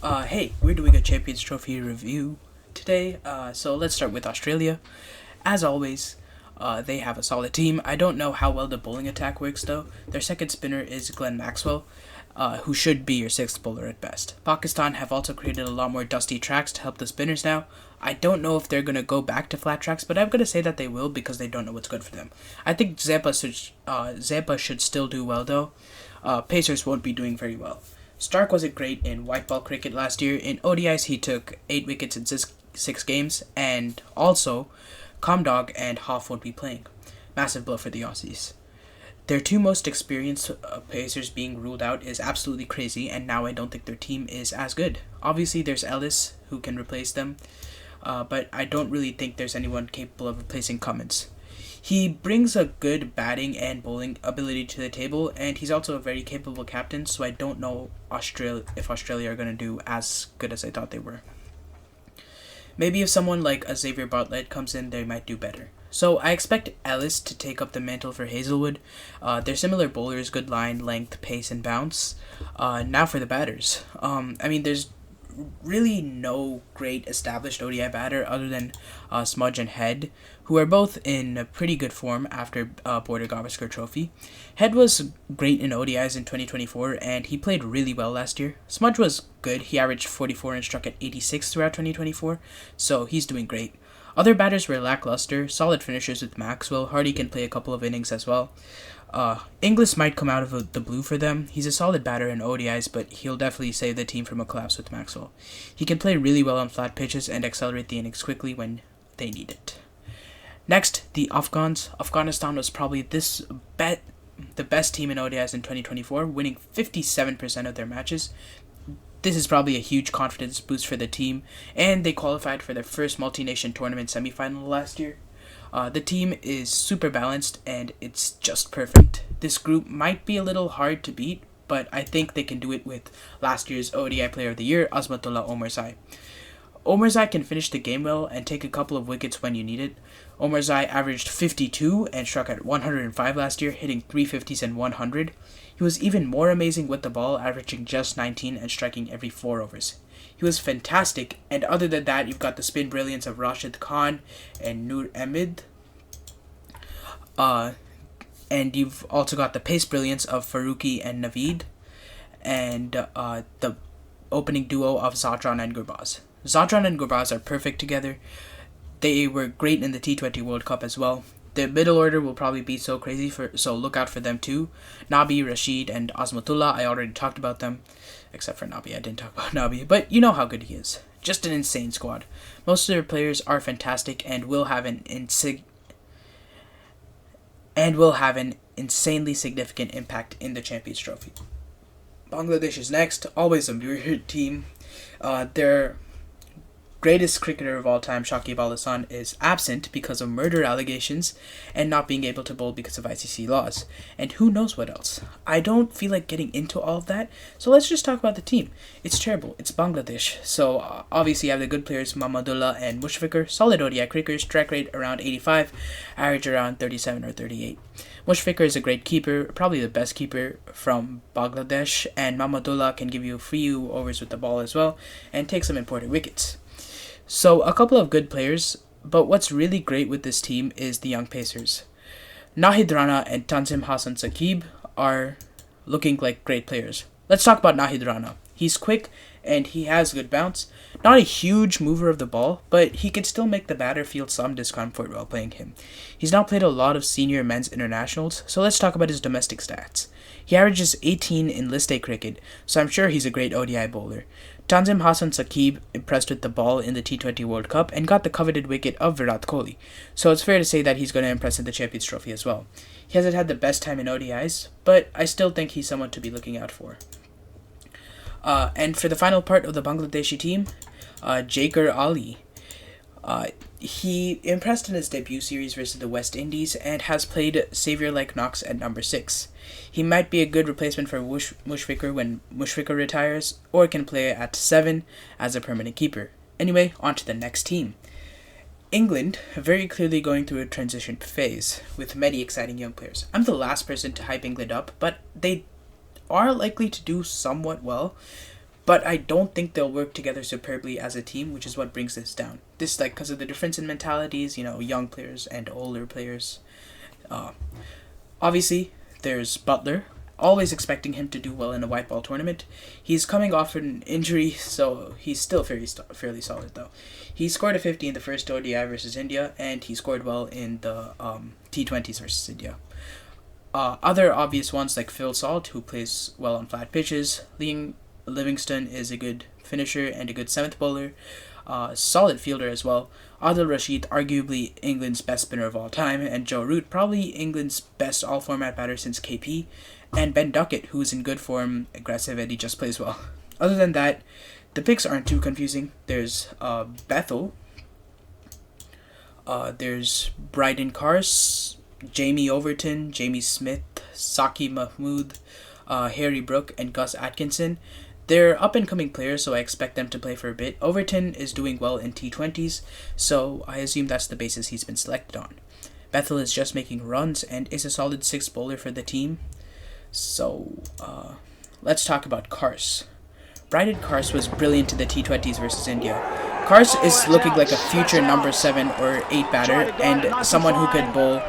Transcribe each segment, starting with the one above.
Hey, we're doing a Champions Trophy review today. So let's start with Australia. As always, they have a solid team. I don't know how well the bowling attack works though. Their second spinner is Glenn Maxwell, who should be your sixth bowler at best. Pakistan have also created a lot more dusty tracks to help the spinners now. I don't know if they're gonna go back to flat tracks, but I'm gonna say that they will because they don't know what's good for them. I think Zampa should still do well though. Pacers won't be doing very well. Stark wasn't great in white ball cricket last year. In ODIs, he took 8 wickets in six games, and also, Comdog and Hoff won't be playing. Massive blow for the Aussies. Their two most experienced Pacers being ruled out is absolutely crazy, and now I don't think their team is as good. Obviously, there's Ellis, who can replace them, but I don't really think there's anyone capable of replacing Cummins. He brings a good batting and bowling ability to the table, and he's also a very capable captain, so I don't know if Australia are going to do as good as I thought they were. Maybe if someone like a Xavier Bartlett comes in, they might do better. So I expect Ellis to take up the mantle for Hazelwood. They're similar bowlers, good line, length, pace, and bounce. Now for the batters. There's really no great established ODI batter other than Smudge and Head, who are both in pretty good form after Border Gavaskar Trophy. Head was great in ODIs in 2024, and he played really well last year. Smudge was good. He averaged 44 and struck at 86 throughout 2024, so he's doing great. Other batters were lackluster, solid finishers with Maxwell. Hardy can play a couple of innings as well. Inglis might come out of the blue for them. He's a solid batter in ODIs, but he'll definitely save the team from a collapse with Maxwell. He can play really well on flat pitches and accelerate the innings quickly when they need it. Next, the Afghans. Afghanistan was probably the best team in ODIs in 2024, winning 57% of their matches. This is probably a huge confidence boost for the team, and they qualified for their first multi-nation tournament semifinal last year. The team is super balanced, and it's just perfect. This group might be a little hard to beat, but I think they can do it with last year's ODI Player of the Year, Azmatullah Omarzai. Omarzai can finish the game well and take a couple of wickets when you need it. Omarzai averaged 52 and struck at 105 last year, hitting 350s and 100. He was even more amazing with the ball, averaging just 19 and striking every 4 overs. He was fantastic, and other than that, you've got the spin brilliance of Rashid Khan and Noor Ahmed. And you've also got the pace brilliance of Faruqi and Naveed, and the opening duo of Zadran and Gurbaz. Zadran and Gurbaz are perfect together. They were great in the T20 World Cup as well. The middle order will probably be so crazy, so look out for them too. Nabi, Rashid, and Azmatullah, I already talked about them. Except for Nabi, I didn't talk about Nabi, but you know how good he is. Just an insane squad. Most of their players are fantastic and will have an insanely significant impact in the Champions Trophy. Bangladesh is next, always a weird team. Their greatest cricketer of all time, Shakib Al Hasan, is absent because of murder allegations and not being able to bowl because of ICC laws. And who knows what else. I don't feel like getting into all of that, so let's just talk about the team. It's terrible. It's Bangladesh. So obviously you have the good players, Mahmudullah and Mushfiqur, solid ODI cricketers, strike rate around 85, average around 37 or 38. Mushfiqur is a great keeper, probably the best keeper from Bangladesh, and Mahmudullah can give you a few overs with the ball as well and take some important wickets. So, a couple of good players, but what's really great with this team is the young pacers. Nahid Rana and Tanzim Hassan Saqib are looking like great players. Let's talk about Nahid Rana. He's quick and he has good bounce. Not a huge mover of the ball, but he can still make the batter feel some discomfort while playing him. He's now played a lot of senior men's internationals, so let's talk about his domestic stats. He averages 18 in List A cricket, so I'm sure he's a great ODI bowler. Tanzim Hassan Saqib impressed with the ball in the T20 World Cup and got the coveted wicket of Virat Kohli, so it's fair to say that he's going to impress in the Champions Trophy as well. He hasn't had the best time in ODIs, but I still think he's someone to be looking out for. And for the final part of the Bangladeshi team, Jakar Ali. He impressed in his debut series versus the West Indies and has played saviour-like knocks at number 6. He might be a good replacement for Mushfiqur when Mushfiqur retires, or can play at 7 as a permanent keeper. Anyway, on to the next team. England very clearly going through a transition phase with many exciting young players. I'm the last person to hype England up, but they are likely to do somewhat well. but I don't think they'll work together superbly as a team, which is what brings this down. This, like, because of the difference in mentalities, young players and older players. Uh, Obviously, there's Butler. Always expecting him to do well in a white ball tournament. He's coming off an injury, so he's still fairly solid, though. He scored a 50 in the first ODI versus India, and he scored well in the T20s versus India. Other obvious ones like Phil Salt, who plays well on flat pitches. Livingston is a good finisher and a good seventh bowler. Solid fielder as well. Adil Rashid, arguably England's best spinner of all time, and Joe Root, probably England's best all-format batter since KP, and Ben Duckett, who's in good form, aggressive, and he just plays well. Other than that, the picks aren't too confusing. There's Bethel, there's Bryden Cars, Jamie Overton, Jamie Smith, Saki Mahmood, Harry Brook, and Gus Atkinson. They're up-and-coming players, so I expect them to play for a bit. Overton is doing well in T20s, so I assume that's the basis he's been selected on. Bethel is just making runs and is a solid sixth bowler for the team. So, let's talk about Kars. Bryden Cars was brilliant in the T20s versus India. Cars is looking like a future number 7 or 8 batter, and someone who could bowl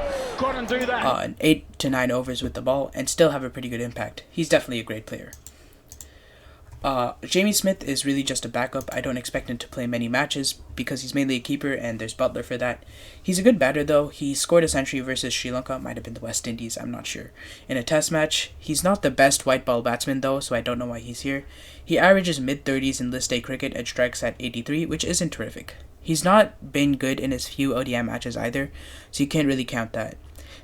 8 to 9 overs with the ball and still have a pretty good impact. He's definitely a great player. Jamie Smith is really just a backup. I don't expect him to play many matches because he's mainly a keeper, and there's Butler for that. He's a good batter, though. He scored a century versus Sri Lanka, might have been the West Indies, I'm not sure, in a test match. He's not the best white ball batsman, though, so I don't know why he's here. He averages mid-30s in List A cricket and strikes at 83, which isn't terrific. He's not been good in his few ODI matches either, so you can't really count that.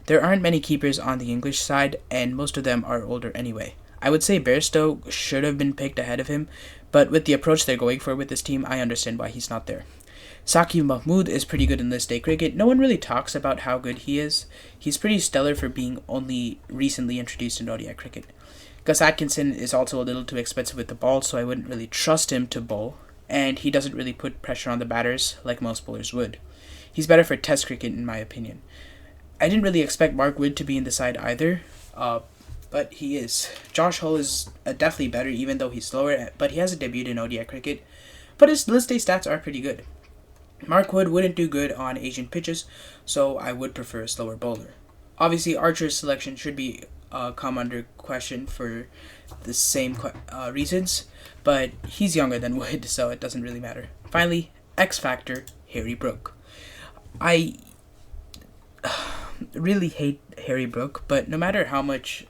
There aren't many keepers on the English side, and most of them are older anyway. I would say Bairstow should have been picked ahead of him, but with the approach they're going for with this team, I understand why he's not there. Saki Mahmood is pretty good in List A cricket. No one really talks about how good he is. He's pretty stellar for being only recently introduced in ODI cricket. Gus Atkinson is also a little too expensive with the ball, so I wouldn't really trust him to bowl, and he doesn't really put pressure on the batters like most bowlers would. He's better for Test cricket, in my opinion. I didn't really expect Mark Wood to be in the side either, but he is. Josh Hull is definitely better, even though he's slower, but he hasn't debuted in ODI cricket. But his List A stats are pretty good. Mark Wood wouldn't do good on Asian pitches, so I would prefer a slower bowler. Obviously, Archer's selection should be come under question for the same reasons, but he's younger than Wood, so it doesn't really matter. Finally, X Factor, Harry Brook. I really hate Harry Brook, but no matter how much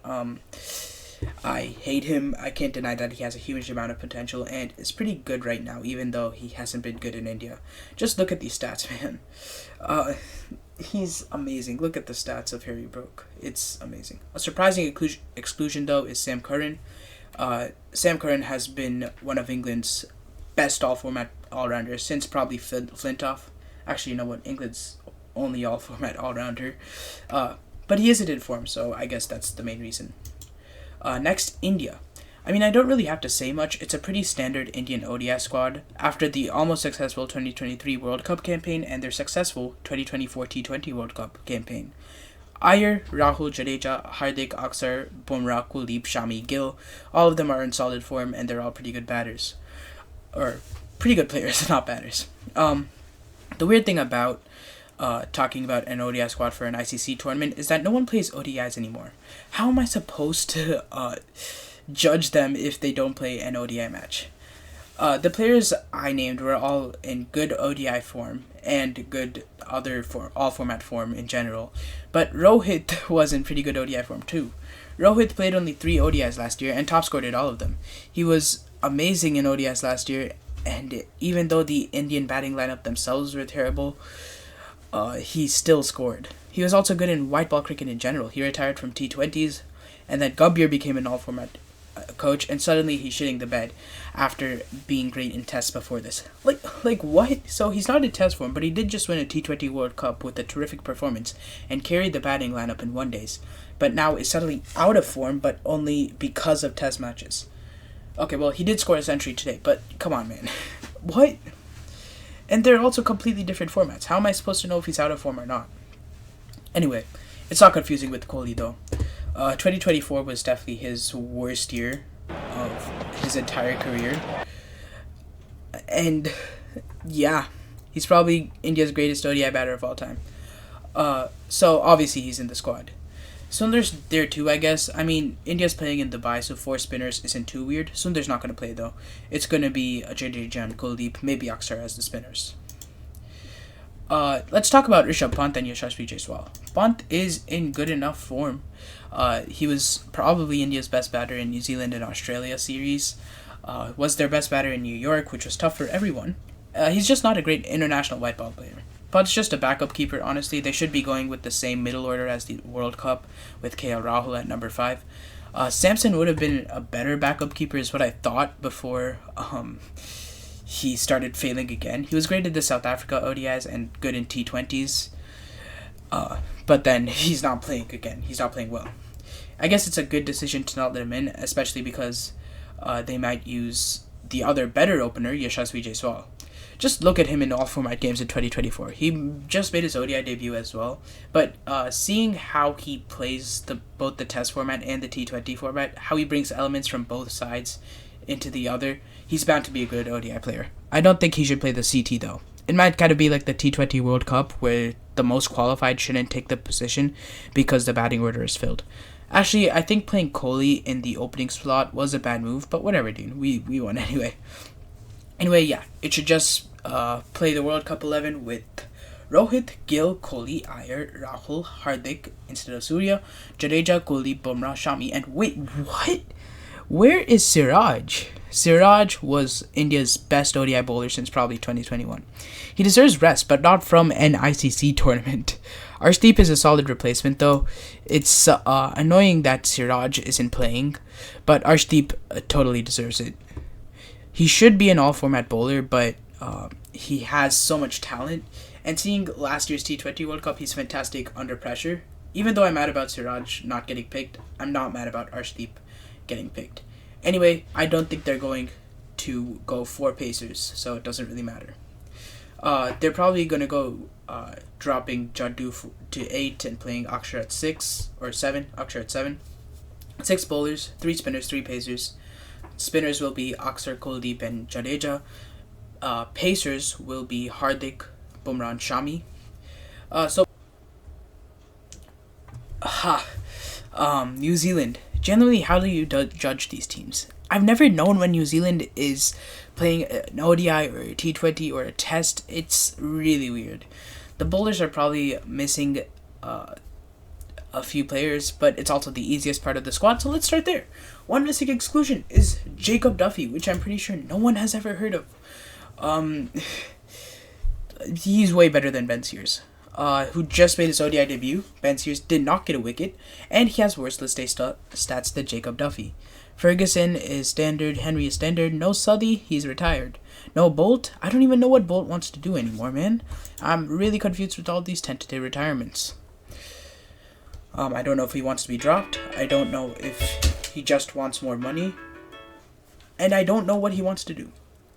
I hate him, I can't deny that he has a huge amount of potential and is pretty good right now, even though he hasn't been good in India. Just look at these stats, man. He's amazing. Look at the stats of Harry Brook. It's amazing. A surprising exclusion, though, is Sam Curran. Sam Curran has been one of England's best all-format all-rounders since probably Flintoff. Actually, you know what? England's only all-format all-rounder. But he isn't in form, so I guess that's the main reason. Next, India. I mean, I don't really have to say much. It's a pretty standard Indian ODI squad after the almost successful 2023 World Cup campaign and their successful 2024 T20 World Cup campaign. Iyer, Rahul, Jadeja, Hardik, Aksar, Bumrah, Kuldeep, Shami, Gill, all of them are in solid form and they're all pretty good batters. Or, pretty good players, not batters. The weird thing about talking about an ODI squad for an ICC tournament is that no one plays ODIs anymore. How am I supposed to judge them if they don't play an ODI match? The players I named were all in good ODI form and good other all-format form in general, but Rohit was in pretty good ODI form too. Rohit played only 3 ODIs last year and top scored at all of them. He was amazing in ODIs last year, and even though the Indian batting lineup themselves were terrible, he still scored. He was also good in white ball cricket in general. He retired from T20s, and then Gambhir became an all-format coach, and suddenly he's shitting the bed after being great in tests before this. Like what? So he's not in test form, but he did just win a T20 World Cup with a terrific performance and carried the batting lineup in 1 days. But now is suddenly out of form, but only because of test matches. Okay, well, he did score a century today, but come on, man. What? And they're also completely different formats. How am I supposed to know if he's out of form or not? Anyway, it's not confusing with Kohli, though. 2024 was definitely his worst year of his entire career. And yeah, he's probably India's greatest ODI batter of all time. So obviously he's in the squad. Sunder's there too, I guess. I mean, India's playing in Dubai, so 4 spinners isn't too weird. Sunder's not going to play, though. It's going to be Jadeja and Kuldeep, maybe Aksar as the spinners. Let's talk about Rishabh Pant and Yashasvi Jaiswal. Pant is in good enough form. He was probably India's best batter in New Zealand and Australia series. Was their best batter in New York, which was tough for everyone. He's just not a great international white ball player. Pant's just a backup keeper, honestly. They should be going with the same middle order as the World Cup, with KL Rahul at number 5. Samson would have been a better backup keeper is what I thought before he started failing again. He was great at the South Africa ODIs and good in T20s. But then he's not playing again. He's not playing well. I guess it's a good decision to not let him in, especially because they might use the other better opener, Yashasvi Jaiswal. Just look at him in all format games in 2024. He just made his ODI debut as well. But seeing how he plays both the Test format and the T20 format, how he brings elements from both sides into the other, he's bound to be a good ODI player. I don't think he should play the CT though. It might kind of be like the T20 World Cup where the most qualified shouldn't take the position because the batting order is filled. Actually, I think playing Kohli in the opening slot was a bad move, but whatever, dude. We won anyway. Anyway, yeah, it should just play the World Cup 11 with Rohit, Gill, Kohli, Iyer, Rahul, Hardik instead of Surya, Jadeja, Kuldeep, Bumrah, Shami, and wait, what? Where is Siraj? Siraj was India's best ODI bowler since probably 2021. He deserves rest, but not from an ICC tournament. Arshdeep is a solid replacement, though. It's annoying that Siraj isn't playing, but Arshdeep totally deserves it. He should be an all-format bowler, but he has so much talent. And seeing last year's T20 World Cup, he's fantastic under pressure. Even though I'm mad about Siraj not getting picked, I'm not mad about Arshdeep getting picked. Anyway, I don't think they're going to go 4 pacers, so it doesn't really matter. They're probably going to go dropping Jaddu to 8 and playing Akshar at 6 or 7. Akshar at 7. 6 bowlers, 3 spinners, 3 pacers. Spinners will be Aksar, Kuldeep, and Jadeja. Pacers will be Hardik, Bumrah, and Shami. New Zealand. Generally, how do you judge these teams? I've never known when New Zealand is playing an ODI or a T20 or a Test. It's really weird. The bowlers are probably missing a few players, but it's also the easiest part of the squad, so let's start there. One missing exclusion is Jacob Duffy, which I'm pretty sure no one has ever heard of. He's way better than Ben Sears, who just made his ODI debut. Ben Sears did not get a wicket, and he has worse list A stats than Jacob Duffy. Ferguson is standard, Henry is standard, no Southey, he's retired. No Bolt, I don't even know what Bolt wants to do anymore, man. I'm really confused with all these tentative retirements. I don't know if he wants to be dropped. I don't know if he just wants more money. And I don't know what he wants to do.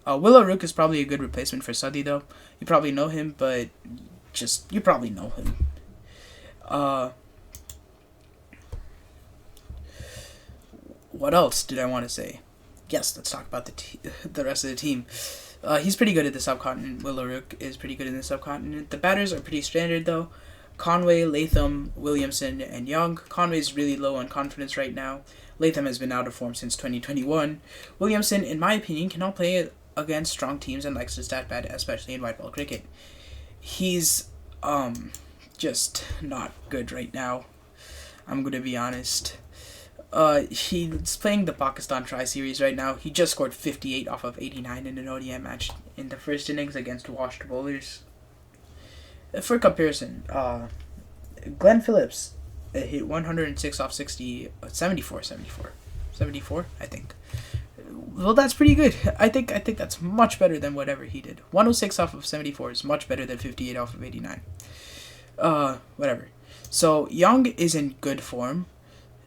Willow Rook is probably a good replacement for Southey, though. You probably know him, but you probably know him. What else did I want to say? Yes, let's talk about the rest of the team. He's pretty good at the subcontinent. Willow Rook is pretty good in the subcontinent. The batters are pretty standard, though. Conway, Latham, Williamson, and Young. Conway's really low on confidence right now. Latham has been out of form since 2021. Williamson, in my opinion, cannot play against strong teams and likes to stat bad, especially in white ball cricket. He's just not good right now. I'm going to be honest. He's playing the Pakistan Tri-Series right now. He just scored 58 off of 89 in an ODI match in the first innings against washed bowlers. For comparison, Glenn Phillips hit 106 off 74, I think. Well, that's pretty good. I think that's much better than whatever he did. 106 off of 74 is much better than 58 off of 89. Whatever. So, Young is in good form,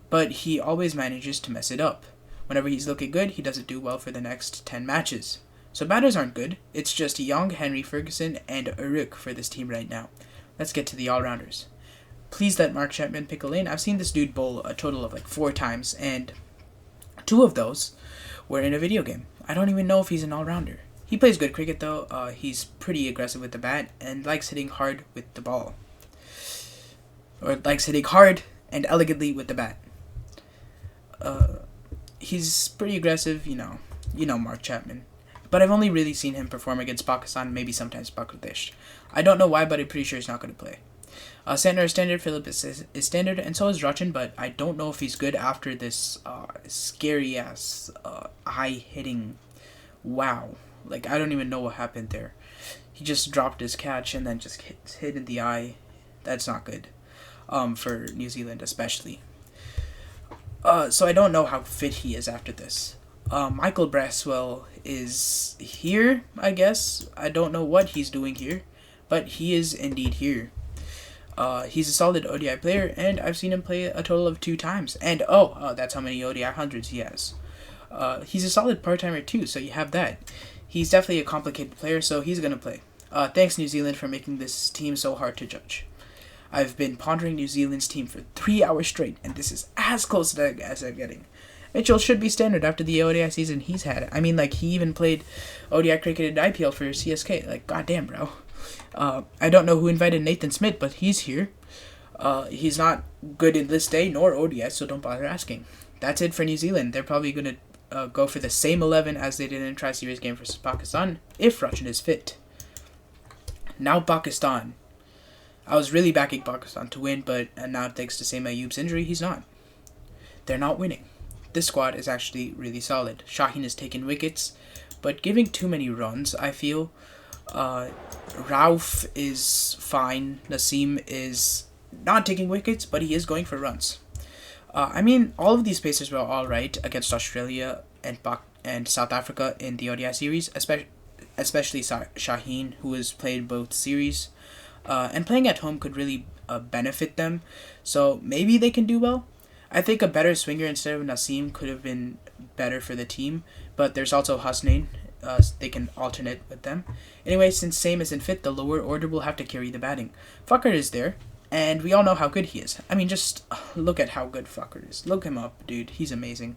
but he always manages to mess it up. Whenever he's looking good, he doesn't do well for the next 10 matches. So batters aren't good. It's just Young, Henry, Ferguson, and Uruk for this team right now. Let's get to the all-rounders. Please let Mark Chapman pick a lane. I've seen this dude bowl a total of 4 times, and 2 of those were in a video game. I don't even know if he's an all-rounder. He plays good cricket though. He's pretty aggressive with the bat and likes hitting hard with the ball. Or likes hitting hard and elegantly with the bat. He's pretty aggressive, you know Mark Chapman. But I've only really seen him perform against Pakistan, maybe sometimes Bangladesh. I don't know why, but I'm pretty sure he's not going to play. Santner is standard, Phillip is standard, and so is Rachin, but I don't know if he's good after this scary-ass high-hitting wow. Like, I don't even know what happened there. He just dropped his catch and then just hit in the eye. That's not good, for New Zealand especially. So I don't know how fit he is after this. Michael Braswell is here, I guess. I don't know what he's doing here, but he is indeed here. He's a solid ODI player, and I've seen him play a total of 2 times. And, that's how many ODI hundreds he has. He's a solid part-timer too, so you have that. He's definitely a complicated player, so he's going to play. Thanks, New Zealand, for making this team so hard to judge. I've been pondering New Zealand's team for 3 hours straight, and this is as close as I'm getting. Mitchell should be standard after the ODI season he's had. I mean, like, he even played ODI cricket in IPL for CSK. Like, goddamn, bro. I don't know who invited Nathan Smith, but he's here. He's not good in List A nor ODS, so don't bother asking. That's it for New Zealand. They're probably going to go for the same 11 as they did in the Tri-Series game versus Pakistan, if Rachin is fit. Now Pakistan. I was really backing Pakistan to win, but now thanks to Saim Ayub's injury, he's not. They're not winning. This squad is actually really solid. Shaheen is taking wickets, but giving too many runs, I feel. Rauf is fine. Naseem is not taking wickets, but he is going for runs. I mean, all of these pacers were alright against Australia and South Africa in the ODI series, especially Shaheen, who has played both series. And playing at home could really benefit them, so maybe they can do well. I think a better swinger instead of Naseem could have been better for the team, but there's also Hasnain. They can alternate with them. Anyway, since Saim isn't fit, the lower order will have to carry the batting. Fucker is there, and we all know how good he is. I mean, just look at how good Fucker is. Look him up, dude. He's amazing.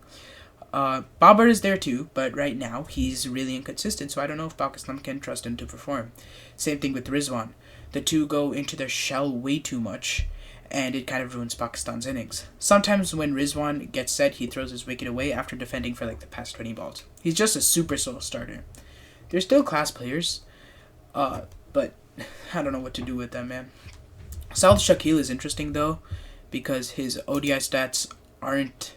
Babar is there too, but right now he's really inconsistent, so I don't know if Pakistan can trust him to perform. Same thing with Rizwan. The two go into their shell way too much, and it kind of ruins Pakistan's innings. Sometimes when Rizwan gets set, he throws his wicket away after defending for like the past 20 balls. He's just a super slow starter. They're still class players, but I don't know what to do with them, man. South Shakil is interesting though, because his ODI stats aren't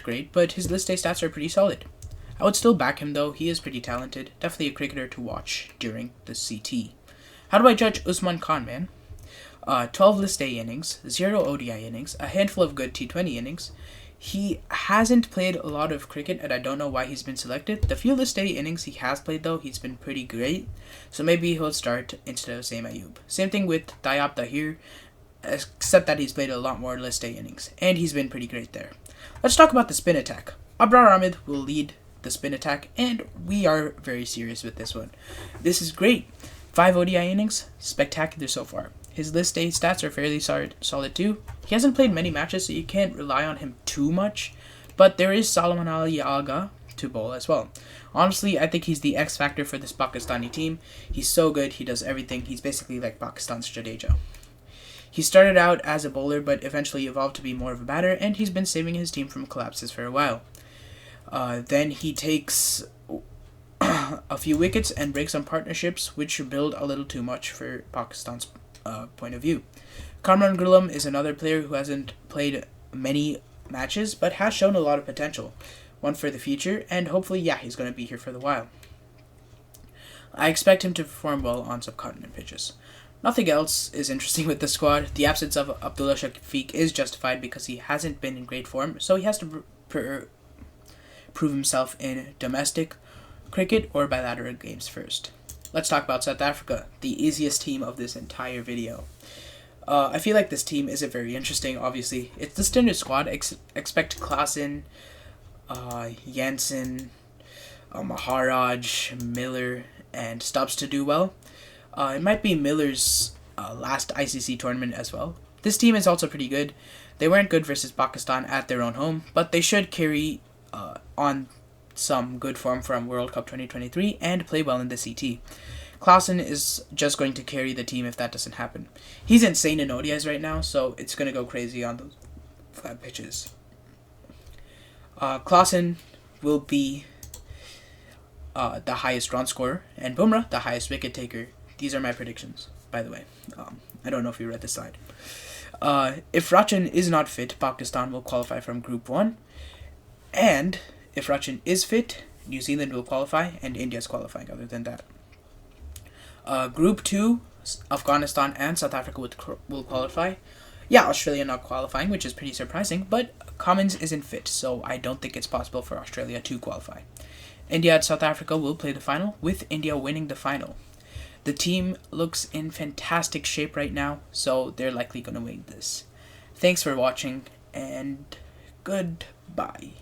great, but his List A stats are pretty solid. I would still back him though. He is pretty talented. Definitely a cricketer to watch during the CT. How do I judge Usman Khan, man? 12 List A innings, 0 ODI innings, a handful of good T20 innings. He hasn't played a lot of cricket, and I don't know why he's been selected. The few List A innings he has played, though, he's been pretty great. So maybe he'll start instead of Saim Ayub. Same thing with Tayyab Tahir, except that he's played a lot more List A innings, and he's been pretty great there. Let's talk about the spin attack. Abrar Ahmed will lead the spin attack, and we are very serious with this one. This is great. 5 ODI innings, spectacular so far. His List A stats are fairly solid too. He hasn't played many matches, so you can't rely on him too much, but there is Salman Ali Agha to bowl as well. Honestly, I think he's the X factor for this Pakistani team. He's so good, he does everything. He's basically like Pakistan's Jadeja. He started out as a bowler, but eventually evolved to be more of a batter, and he's been saving his team from collapses for a while. Then he takes a few wickets and breaks some partnerships, which build a little too much for Pakistan's point of view. Kamran Gurlam is another player who hasn't played many matches, but has shown a lot of potential. One for the future, and hopefully, he's going to be here for a while. I expect him to perform well on subcontinent pitches. Nothing else is interesting with the squad. The absence of Abdullah Shafiq is justified because he hasn't been in great form, so he has to prove himself in domestic cricket or bilateral games first. Let's talk about South Africa, the easiest team of this entire video. I feel like this team isn't very interesting, obviously. It's the standard squad. Expect Klaasen, Jansen, Maharaj, Miller, and Stubbs to do well. It might be Miller's last ICC tournament as well. This team is also pretty good. They weren't good versus Pakistan at their own home, but they should carry on some good form from World Cup 2023 and play well in the CT. Klaassen is just going to carry the team if that doesn't happen. He's insane in ODIs right now, so it's going to go crazy on those flat pitches. Klaassen will be the highest run scorer, and Bumrah the highest wicket taker. These are my predictions, by the way. I don't know if you read the slide. If Rachin is not fit, Pakistan will qualify from Group 1. And if Rachin is fit, New Zealand will qualify, and India's qualifying other than that. Group 2, Afghanistan and South Africa will qualify. Yeah, Australia not qualifying, which is pretty surprising, but Cummins isn't fit, so I don't think it's possible for Australia to qualify. India and South Africa will play the final, with India winning the final. The team looks in fantastic shape right now, so they're likely going to win this. Thanks for watching, and goodbye.